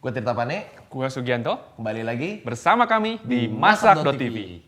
Gue Tirta Pane, Gua Sugianto, kembali lagi bersama kami di Masak.tv.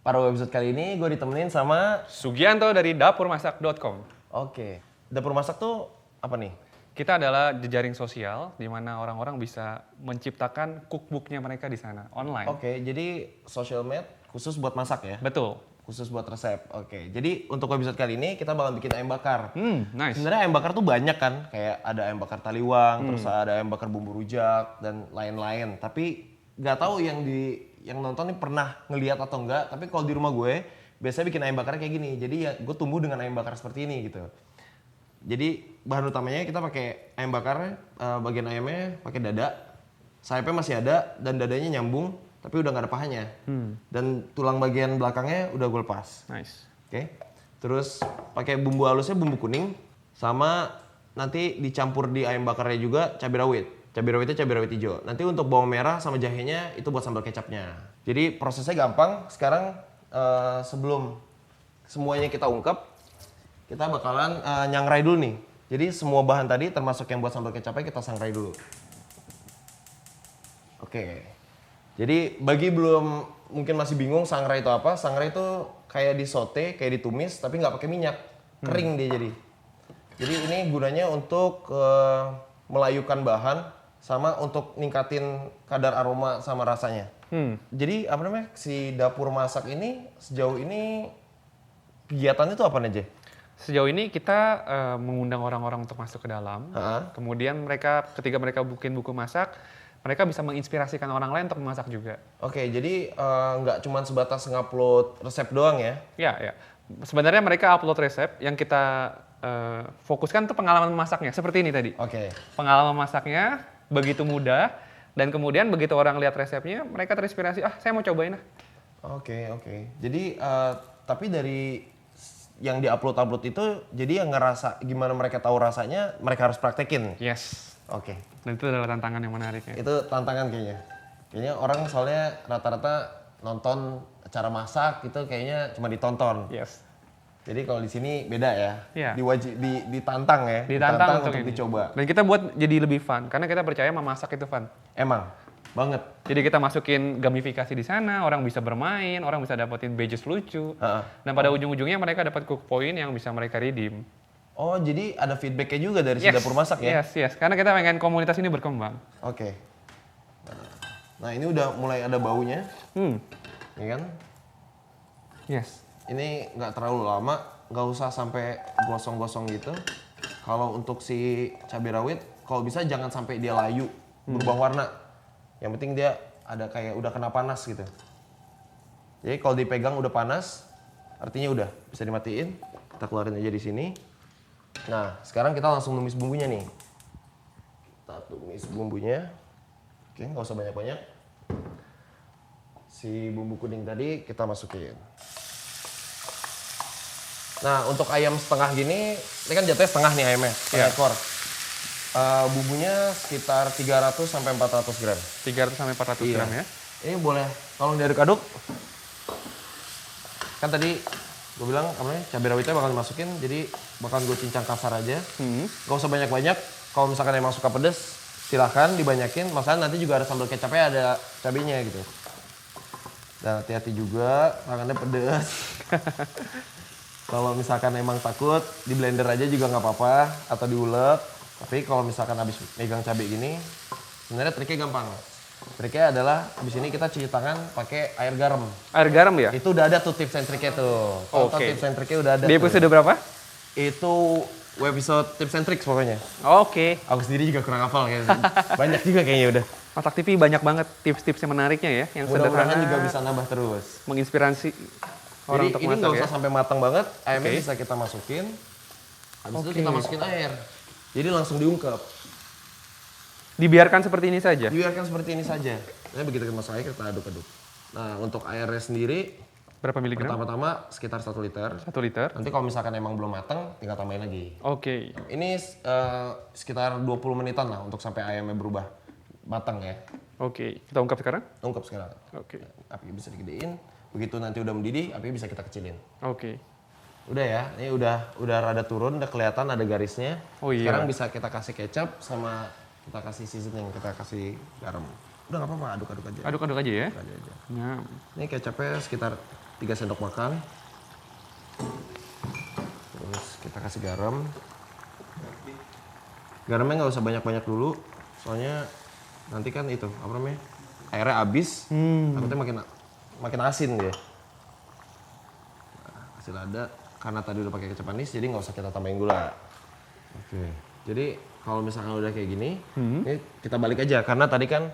Pada episode kali ini gue ditemenin sama... Sugianto dari dapurmasak.com. Oke, Dapur Masak tuh apa nih? Kita adalah jejaring sosial di mana orang-orang bisa menciptakan cookbooknya mereka di sana, online. Oke, jadi social media khusus buat masak ya? Betul. Khusus buat resep, oke. Jadi untuk episode kali ini kita bakal bikin ayam bakar. Nice. Sebenarnya ayam bakar tuh banyak kan, kayak ada ayam bakar taliwang, terus ada ayam bakar bumbu rujak dan lain-lain. Tapi nggak tahu yang nonton nih pernah ngelihat atau enggak. Tapi kalau di rumah gue biasanya bikin ayam bakar kayak gini. Jadi ya gue tumbuh dengan ayam bakar seperti ini gitu. Jadi bahan utamanya kita pakai ayam bakar, bagian ayamnya pakai dada, sayapnya masih ada dan dadanya nyambung. Tapi udah nggak ada pahanya. Dan tulang bagian belakangnya udah gue lepas. Nice. Oke. Terus pakai bumbu halusnya bumbu kuning sama nanti dicampur di ayam bakarnya juga cabai rawit. Cabai rawitnya cabai rawit hijau. Nanti untuk bawang merah sama jahenya itu buat sambal kecapnya. Jadi prosesnya gampang. Sekarang sebelum semuanya kita ungkep, kita bakalan nyangrai dulu nih. Jadi semua bahan tadi termasuk yang buat sambal kecapnya kita sangrai dulu. Oke. Jadi bagi belum mungkin masih bingung sangrai itu apa? Sangrai itu kayak disote, kayak ditumis, tapi nggak pakai minyak, kering dia jadi. Jadi ini gunanya untuk melayukan bahan sama untuk ningkatin kadar aroma sama rasanya. Jadi apa namanya si dapur masak ini sejauh ini kegiatannya itu apa aja? Sejauh ini kita mengundang orang-orang untuk masuk ke dalam. Kemudian ketika mereka bikin buku masak, mereka bisa menginspirasikan orang lain untuk memasak juga. Oke, jadi nggak cuma sebatas ngupload resep doang ya? Ya. Sebenarnya mereka upload resep yang kita fokuskan tuh pengalaman memasaknya. Seperti ini tadi. Oke. Pengalaman masaknya begitu mudah dan kemudian begitu orang lihat resepnya, mereka terinspirasi. Saya mau cobain lah. Oke. Jadi tapi dari yang diupload itu, jadi yang ngerasa gimana mereka tahu rasanya, mereka harus praktekin. Yes. Oke. Dan itu adalah tantangan yang menarik ya. Itu tantangan kayaknya. Kayaknya orang soalnya rata-rata nonton cara masak itu kayaknya cuma ditonton. Yes. Jadi kalau di sini beda ya. Iya. Ditantang ya. Ditantang untuk ini. dicoba. Dan kita buat jadi lebih fun karena kita percaya memasak itu fun. Emang banget. Jadi kita masukin gamifikasi di sana, orang bisa bermain, orang bisa dapetin badges lucu. Dan pada ujung-ujungnya mereka dapat cook point yang bisa mereka redeem. Oh, jadi ada feedback-nya juga dari si dapur masak ya? Yes. Karena kita pengen komunitas ini berkembang. Oke. Nah, ini udah mulai ada baunya. Ya kan? Yes. Ini nggak terlalu lama, nggak usah sampai gosong-gosong gitu. Kalau untuk si cabai rawit, kalau bisa jangan sampai dia layu, berubah warna. Yang penting dia ada kayak udah kena panas gitu. Jadi kalau dipegang udah panas, artinya udah bisa dimatiin. Kita keluarin aja di sini. Nah, sekarang kita langsung tumis bumbunya nih. Kita tumis bumbunya. Oke, nggak usah banyak-banyak. Si bumbu kuning tadi kita masukin. Nah, untuk ayam setengah gini, ini kan jatuhnya setengah nih ayamnya, setengah ekor. Bumbunya sekitar 300 sampai 400 gram. 300 sampai 400 gram ya. Ini boleh tolong diaduk-aduk. Kan tadi gue bilang cabai rawitnya bakal dimasukin, jadi bakal gue cincang kasar aja. Gak usah banyak-banyak. Kalau misalkan emang suka pedes, silahkan dibanyakin. Masalah nanti juga ada sambal kecapnya, ada cabenya gitu. Dan hati-hati juga, makannya pedes. Kalau misalkan emang takut, di blender aja juga nggak apa-apa, atau diulek. Tapi kalau misalkan habis megang cabai gini, sebenarnya triknya gampang. Triknya adalah habis ini kita cuci tangan pakai air garam. Air garam ya? Itu udah ada tuh tips and triknya tuh. Oke. Tips and triknya udah ada. Di episode berapa? Itu episode tips and tricks pokoknya. Oke. Aku sendiri juga kurang hafal kayaknya. Banyak juga kayaknya udah. Masak TV banyak banget tips-tips yang menariknya ya, yang Mudah-mudahan sederhana juga bisa nambah terus. menginspirasi orang Jadi untuk ini masak nggak ya. usah sampai matang banget, ayamnya bisa kita masukin. Habis itu kita masukin air. Jadi langsung diungkep. Dibiarkan seperti ini saja? Dibiarkan seperti ini saja. Nah, begitu kita masuk air kita aduk-aduk. Nah, untuk airnya sendiri Berapa miligram? Pertama-tama sekitar 1 liter. 1 liter. Nanti kalau misalkan emang belum matang, tinggal tambahin lagi. Oke. Ini sekitar 20 menitan lah untuk sampai ayamnya berubah matang ya. Oke, kita ungkap sekarang? Ungkap sekarang. Oke. Api bisa digedein. Begitu nanti udah mendidih, api bisa kita kecilin. Oke. Udah ya, ini udah rada turun, udah kelihatan ada garisnya. Oh iya. Sekarang bisa kita kasih kecap sama kita kasih seasoning, kita kasih garam. Udah nggak apa-apa, aduk-aduk aja. Aduk-aduk aja ya. Aduk aja. Nah, Ini kecapnya sekitar 3 sendok makan. Terus kita kasih garam. Garamnya nggak usah banyak-banyak dulu, soalnya nanti kan itu apa namanya airnya habis, takutnya makin asin dia. Nah, kasih lada, karena tadi udah pakai kecap manis, jadi nggak usah kita tambahin gula. Oke. Jadi kalau misalkan udah kayak gini, ini kita balik aja karena tadi kan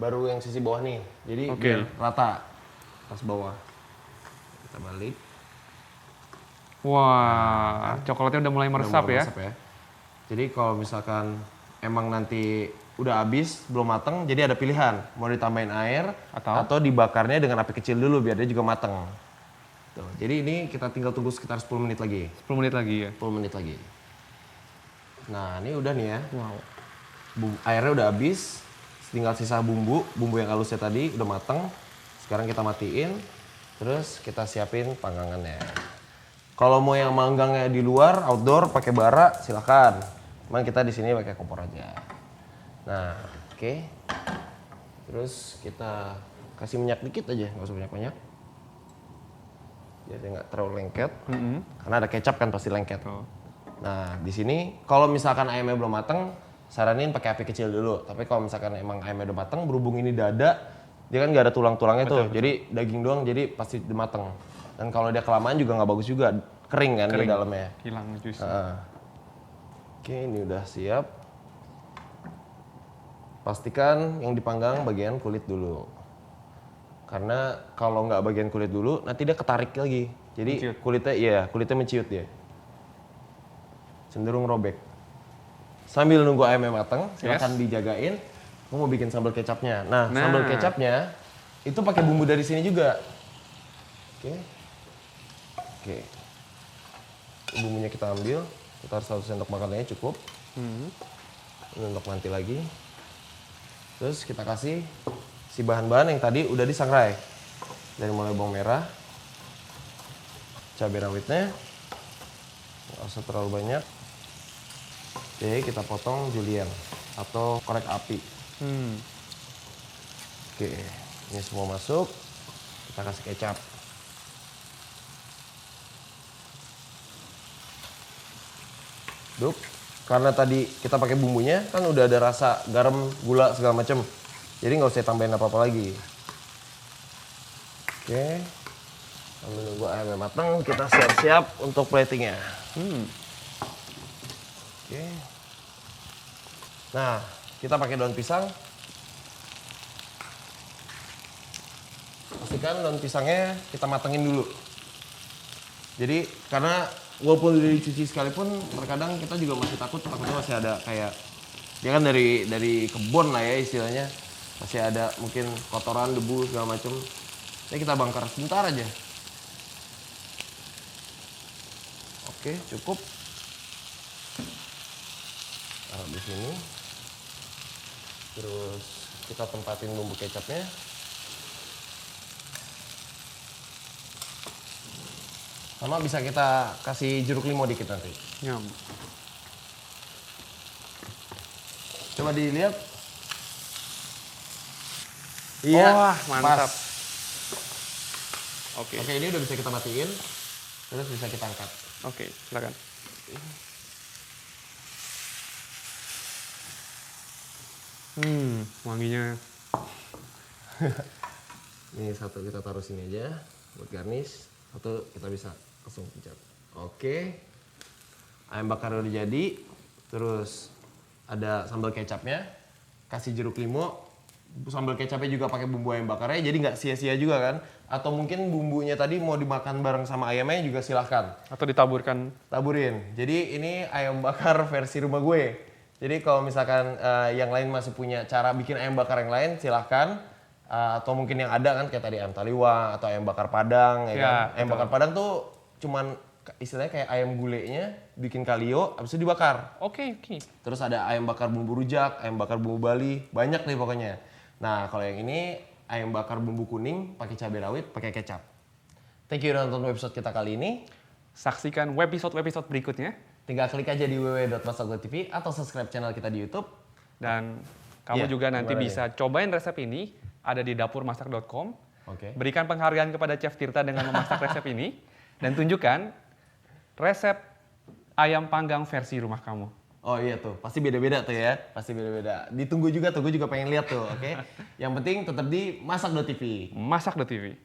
baru yang sisi bawah nih, jadi biar rata pas bawah. Kita balik. wah, coklatnya udah mulai meresap ya. Jadi kalau misalkan emang nanti udah habis, belum mateng, jadi ada pilihan. Mau ditambahin air atau dibakarnya dengan api kecil dulu biar dia juga mateng. Tuh, jadi ini kita tinggal tunggu sekitar 10 menit lagi. 10 menit lagi ya. 10 menit lagi. Nah, ini udah nih ya. Wow. Airnya udah habis, tinggal sisa bumbu yang halusnya tadi udah mateng. Sekarang kita matiin, terus kita siapin panggangannya. Kalau mau yang manggangnya di luar, outdoor, pakai bara, silakan. Cuman kita di sini pakai kompor aja. Nah, oke. Terus kita kasih minyak dikit aja, nggak usah banyak-banyak. Biar dia nggak terlalu lengket. Karena ada kecap kan pasti lengket. Oh. Nah, di sini kalau misalkan ayamnya belum matang, saranin pakai api kecil dulu. Tapi kalau misalkan emang ayamnya udah matang, berhubung ini dada, dia kan nggak ada tulang-tulangnya tuh. Jadi daging doang, jadi pasti udah matang. Dan kalau dia kelamaan juga nggak bagus juga, kering kan di dalamnya. Hilang juice. Oke, ini udah siap. Pastikan yang dipanggang bagian kulit dulu. Karena kalau nggak bagian kulit dulu, nanti dia ketarik lagi. Jadi kulitnya menciut dia. Cenderung robek. Sambil nunggu ayamnya matang, silakan dijagain. Aku mau bikin sambal kecapnya. Nah, sambal kecapnya itu pakai bumbu dari sini juga. Oke. Bumbunya kita ambil, kita harus 1 sendok makannya cukup. Untuk nanti lagi. Terus kita kasih si bahan-bahan yang tadi udah disangrai. Dari mulai bawang merah, cabai rawitnya, nggak usah terlalu banyak. Oke, kita potong julienne atau korek api. Oke, ini semua masuk. Kita kasih kecap. Duk, karena tadi kita pakai bumbunya kan udah ada rasa garam, gula segala macem. Jadi nggak usah tambahin apa-apa lagi. Oke, sambil nunggu ayamnya matang, kita siap-siap untuk platingnya. Oke. Nah, kita pakai daun pisang. Pastikan daun pisangnya kita matengin dulu. Jadi karena walaupun udah dicuci sekalipun, terkadang kita juga masih takutnya masih ada kayak dia kan dari kebun lah ya istilahnya, masih ada mungkin kotoran, debu segala macem. Jadi kita bangkar sebentar aja. Oke, cukup. Taruh di sini. Terus kita tempatin bumbu kecapnya. Sama bisa kita kasih jeruk limau dikit nanti. Nyam. Coba dilihat. Iya, wah, mantap. Pas. Oke. Oke, ini udah bisa kita matiin. Terus bisa kita angkat. Oke, silakan. Wanginya. Ini satu kita taruh sini aja buat garnish. Satu kita bisa langsung pencet. Oke. Ayam bakar udah jadi. Terus ada sambal kecapnya. Kasih jeruk limau. Sambal kecapnya juga pakai bumbu ayam bakarnya. Jadi nggak sia-sia juga kan. Atau mungkin bumbunya tadi mau dimakan bareng sama ayamnya juga silahkan. Atau ditaburkan. Taburin. Jadi ini ayam bakar versi rumah gue. Jadi kalau misalkan yang lain masih punya cara bikin ayam bakar yang lain silahkan. atau mungkin yang ada kan kayak tadi ayam taliwang atau ayam bakar Padang ya kan. Ayam bakar Padang tuh cuman istilahnya kayak ayam gulenya bikin kalio habis itu dibakar. Oke. Terus ada ayam bakar bumbu rujak, ayam bakar bumbu Bali, banyak nih pokoknya. Nah, kalau yang ini ayam bakar bumbu kuning pakai cabai rawit, pakai kecap. Thank you udah nonton episode kita kali ini. Saksikan episode berikutnya. Tinggal klik aja di www.masak.tv atau subscribe channel kita di YouTube. Dan kamu juga nanti bisa cobain resep ini, ada di dapurmasak.com. Oke. Berikan penghargaan kepada Chef Tirta dengan memasak resep ini. Dan tunjukkan resep ayam panggang versi rumah kamu. Oh iya tuh, pasti beda-beda tuh ya. Pasti beda-beda. Ditunggu juga tuh, gue juga pengen lihat tuh, oke? Yang penting tetap di masak.tv. Masak.tv.